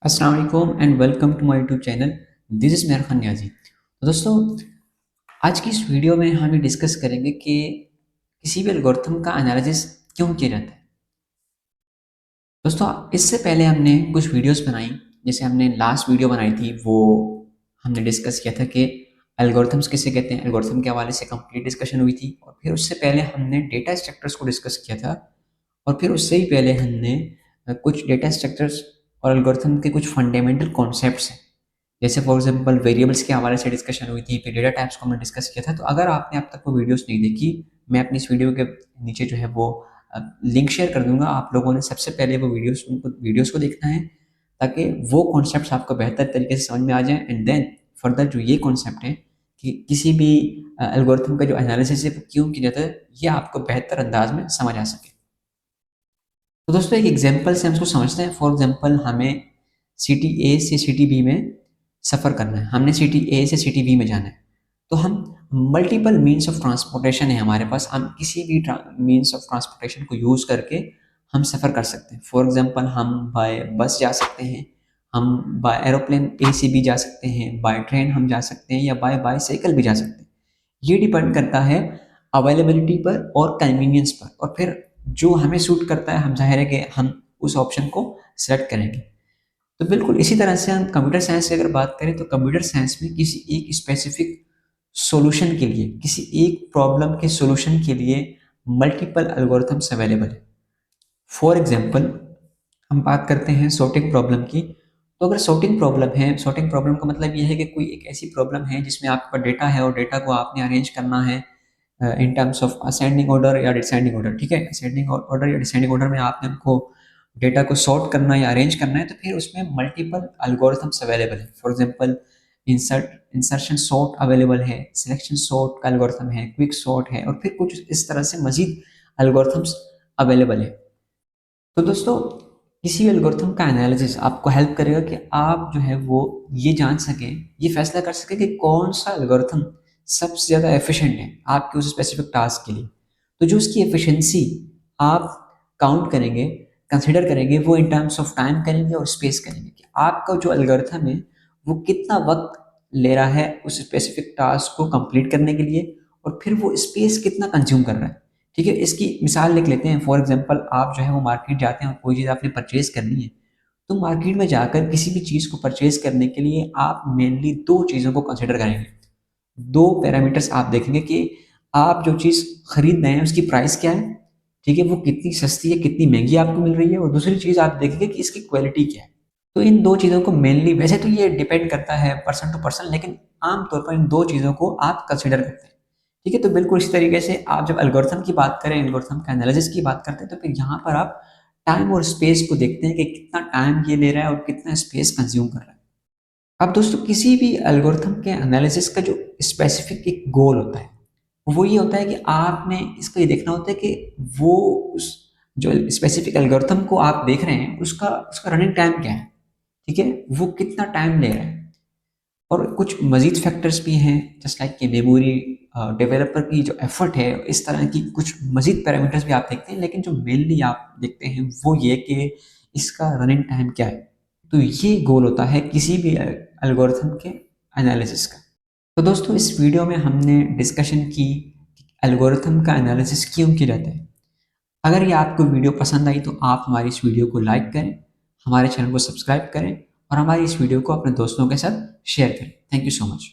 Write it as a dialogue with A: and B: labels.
A: अस्सलाम वालेकुम and welcome to my YouTube channel. This is Mehar Khan Niazi. तो दोस्तों, आज की इस वीडियो में हम ये डिस्कस करेंगे कि किसी भी एल्गोरिथम का एनालिसिस क्यों किया जाता है। दोस्तों, इससे पहले हमने कुछ वीडियोस बनाई। जैसे हमने लास्ट वीडियो बनाई थी, वो हमने डिस्कस किया था कि एल्गोरिथम्स किसे कहते हैं। एल्गोरिथम के हवाले से कंप्लीट डिस्कशन हुई थी। और फिर उससे पहले हमने डेटा स्ट्रक्चर्स को डिस्कस किया था। और फिर उससे ही पहले हमने कुछ डेटा स्ट्रक्चर्स और एल्गोरिथम के कुछ फंडामेंटल कॉन्सेप्ट्स हैं, जैसे फॉर एग्जांपल वेरिएबल्स के हवाले से डिस्कशन हुई थी। फिर डेटा टाइप्स को हमने डिस्कस किया था। तो अगर आपने अब तक वो वीडियोस नहीं देखी, मैं अपनी इस वीडियो के नीचे जो है वो लिंक शेयर कर दूंगा। आप लोगों ने सबसे पहले वो वीडियोस को देखना है, ताकि वो कॉन्सेप्ट्स आपको बेहतर तरीके से समझ में आ जाए। एंड देन फर्दर जो ये कॉन्सेप्ट है कि किसी भी एल्गोरिथम का जो एनालिसिस है वो क्यों किया जाता है, ये आपको बेहतर अंदाज में समझ आ सके। तो दोस्तों, एक एग्जांपल से हम इसको समझते हैं। फॉर एग्जांपल, हमें सिटी ए से सिटी बी में सफ़र करना है। हमने सिटी ए से सिटी बी में जाना है। तो हम मल्टीपल मीन्स ऑफ ट्रांसपोर्टेशन है हमारे पास। हम किसी भी मीन्स ऑफ ट्रांसपोर्टेशन को यूज़ करके हम सफ़र कर सकते हैं। फॉर एग्जांपल, हम बाय बस जा सकते हैं, हम बाय एरोप्लेन ए से बी जा सकते हैं, बाय ट्रेन हम जा सकते हैं, या बाय बाईसाइकिल भी जा सकते हैं। ये डिपेंड करता है अवेलेबिलिटी पर और कन्वीनियंस पर। और फिर जो हमें सूट करता है, हम ज़ाहिर है कि हम उस ऑप्शन को सेलेक्ट करेंगे। तो बिल्कुल इसी तरह से हम कंप्यूटर साइंस की अगर बात करें, तो कंप्यूटर साइंस में किसी एक स्पेसिफिक सॉल्यूशन के लिए, किसी एक प्रॉब्लम के सॉल्यूशन के लिए मल्टीपल एल्गोरिथम्स अवेलेबल है। फॉर एग्जांपल, हम बात करते हैं सॉर्टिंग प्रॉब्लम की। तो अगर सॉर्टिंग प्रॉब्लम है, सॉर्टिंग प्रॉब्लम का मतलब ये है कि कोई एक ऐसी प्रॉब्लम है जिसमें आपका डेटा है और डेटा को आपने अरेंज करना है in terms of ascending order या डिसेंडिंग ऑर्डर। ठीक है, असेंडिंग ऑर्डर या डिसेंडिंग ऑर्डर में आपने उनको डेटा को सॉर्ट करना है या अरेंज करना है। तो फिर उसमें मल्टीपल एल्गोरिथम्स अवेलेबल है। For example, insertion sort available है, सिलेक्शन सॉर्ट का एल्गोरिथम है, क्विक सॉर्ट है, और फिर कुछ इस तरह से मजीद एल्गोरिथम्स अवेलेबल है। तो दोस्तों, किसी भी एल्गोरिथम का एनालिसिस आपको हेल्प करेगा कि आप जो है वो ये जान सकें, ये फैसला कर सकें कि कौन सा एल्गोरिथम सबसे ज़्यादा एफिशिएंट है आपके उस स्पेसिफिक टास्क के लिए। तो जो उसकी एफिशिएंसी आप काउंट करेंगे, कंसिडर करेंगे, वो इन टर्म्स ऑफ टाइम करेंगे और स्पेस करेंगे कि आपका जो एल्गोरिथम है वो कितना वक्त ले रहा है उस स्पेसिफिक टास्क को कंप्लीट करने के लिए, और फिर वो स्पेस कितना कंज्यूम कर रहा है। ठीक है, इसकी मिसाल लिख लेते हैं। फॉर एग्जांपल, आप जो है वो मार्केट जाते हैं और कोई चीज़ आपने परचेज करनी है। तो मार्केट में जाकर किसी भी चीज़ को परचेज करने के लिए आप मेनली दो चीज़ों को कंसिडर करेंगे। दो पैरामीटर्स आप देखेंगे कि आप जो चीज़ खरीद रहे हैं उसकी प्राइस क्या है। ठीक है, वो कितनी सस्ती है, कितनी महंगी आपको मिल रही है। और दूसरी चीज़ आप देखेंगे कि इसकी क्वालिटी क्या है। तो इन दो चीज़ों को मेनली, वैसे तो ये डिपेंड करता है पर्सन टू पर्सन, लेकिन आमतौर पर इन दो चीज़ों को आप कंसिडर करते हैं। ठीक है, तो बिल्कुल इसी तरीके से आप जब एल्गोरिथम की बात करें, एल्गोरिथम का एनालिसिस की बात करते हैं, तो फिर यहाँ पर आप टाइम और स्पेस को देखते हैं कि कितना टाइम ये ले रहा है और कितना स्पेस कंज्यूम कर रहा है। अब दोस्तों, किसी भी एल्गोरिथम के एनालिसिस का जो स्पेसिफिक एक गोल होता है, वो ये होता है कि आपने इसको ये देखना होता है कि वो उस जो स्पेसिफिक एल्गोरिथम को आप देख रहे हैं, उसका उसका रनिंग टाइम क्या है। ठीक है, वो कितना टाइम ले रहा है। और कुछ मज़ीद फैक्टर्स भी हैं, जस्ट लाइक कि मेमोरी, डेवलपर की जो एफर्ट है, इस तरह की कुछ मज़ीद पैरामीटर्स भी आप देखते हैं। लेकिन जो मेनली आप देखते हैं वो ये कि इसका रनिंग टाइम क्या है। तो ये गोल होता है किसी भी एल्गोरिथम के एनालिसिस का। तो दोस्तों, इस वीडियो में हमने डिस्कशन की एल्गोरिथम का एनालिसिस क्यों किया जाता है। अगर ये आपको वीडियो पसंद आई, तो आप हमारी इस वीडियो को लाइक करें, हमारे चैनल को सब्सक्राइब करें, और हमारी इस वीडियो को अपने दोस्तों के साथ शेयर करें। Thank you so much.